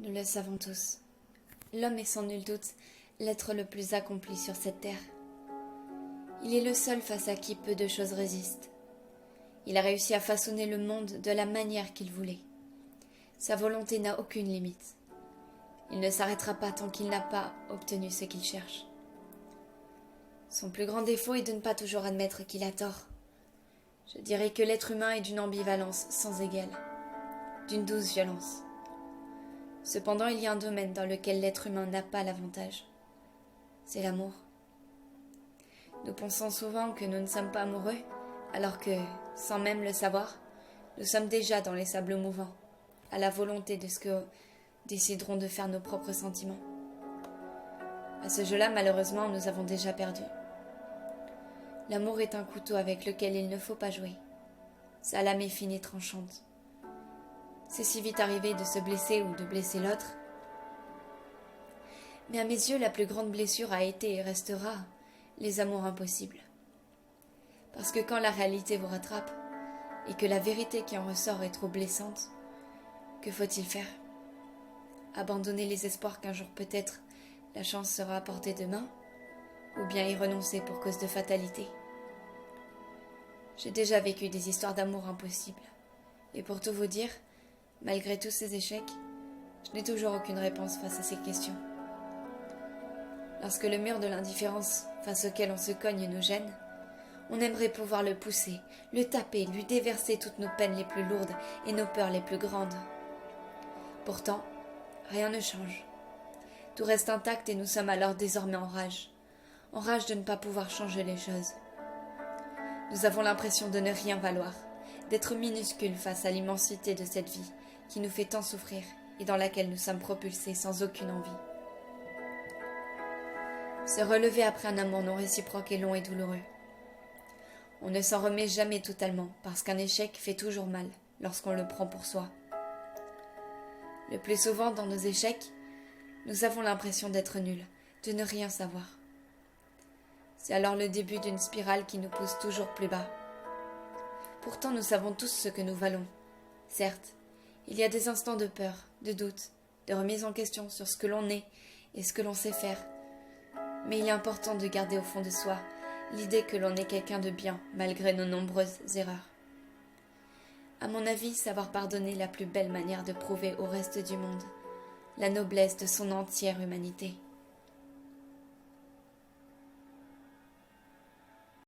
Nous le savons tous. L'homme est sans nul doute l'être le plus accompli sur cette terre. Il est le seul face à qui peu de choses résistent. Il a réussi à façonner le monde de la manière qu'il voulait. Sa volonté n'a aucune limite. Il ne s'arrêtera pas tant qu'il n'a pas obtenu ce qu'il cherche. Son plus grand défaut est de ne pas toujours admettre qu'il a tort. Je dirais que l'être humain est d'une ambivalence sans égale, d'une douce violence. Cependant, il y a un domaine dans lequel l'être humain n'a pas l'avantage. C'est l'amour. Nous pensons souvent que nous ne sommes pas amoureux, alors que, sans même le savoir, nous sommes déjà dans les sables mouvants, à la volonté de ce que décideront de faire nos propres sentiments. À ce jeu-là, malheureusement, nous avons déjà perdu. L'amour est un couteau avec lequel il ne faut pas jouer. Sa lame est fine et tranchante. C'est si vite arrivé de se blesser ou de blesser l'autre. Mais à mes yeux, la plus grande blessure a été et restera les amours impossibles. Parce que quand la réalité vous rattrape, et que la vérité qui en ressort est trop blessante, que faut-il faire? Abandonner les espoirs qu'un jour peut-être la chance sera apportée de main, ou bien y renoncer pour cause de fatalité? J'ai déjà vécu des histoires d'amour impossibles, et pour tout vous dire, malgré tous ces échecs, je n'ai toujours aucune réponse face à ces questions. Lorsque le mur de l'indifférence face auquel on se cogne nous gêne, on aimerait pouvoir le pousser, le taper, lui déverser toutes nos peines les plus lourdes et nos peurs les plus grandes. Pourtant, rien ne change. Tout reste intact et nous sommes alors désormais en rage de ne pas pouvoir changer les choses. Nous avons l'impression de ne rien valoir, d'être minuscules face à l'immensité de cette vie qui nous fait tant souffrir et dans laquelle nous sommes propulsés sans aucune envie. Se relever après un amour non réciproque est long et douloureux. On ne s'en remet jamais totalement parce qu'un échec fait toujours mal lorsqu'on le prend pour soi. Le plus souvent dans nos échecs, nous avons l'impression d'être nuls, de ne rien savoir. C'est alors le début d'une spirale qui nous pousse toujours plus bas. Pourtant nous savons tous ce que nous valons. Certes, il y a des instants de peur, de doute, de remise en question sur ce que l'on est et ce que l'on sait faire. Mais il est important de garder au fond de soi l'idée que l'on est quelqu'un de bien malgré nos nombreuses erreurs. À mon avis, savoir pardonner est la plus belle manière de prouver au reste du monde la noblesse de son entière humanité.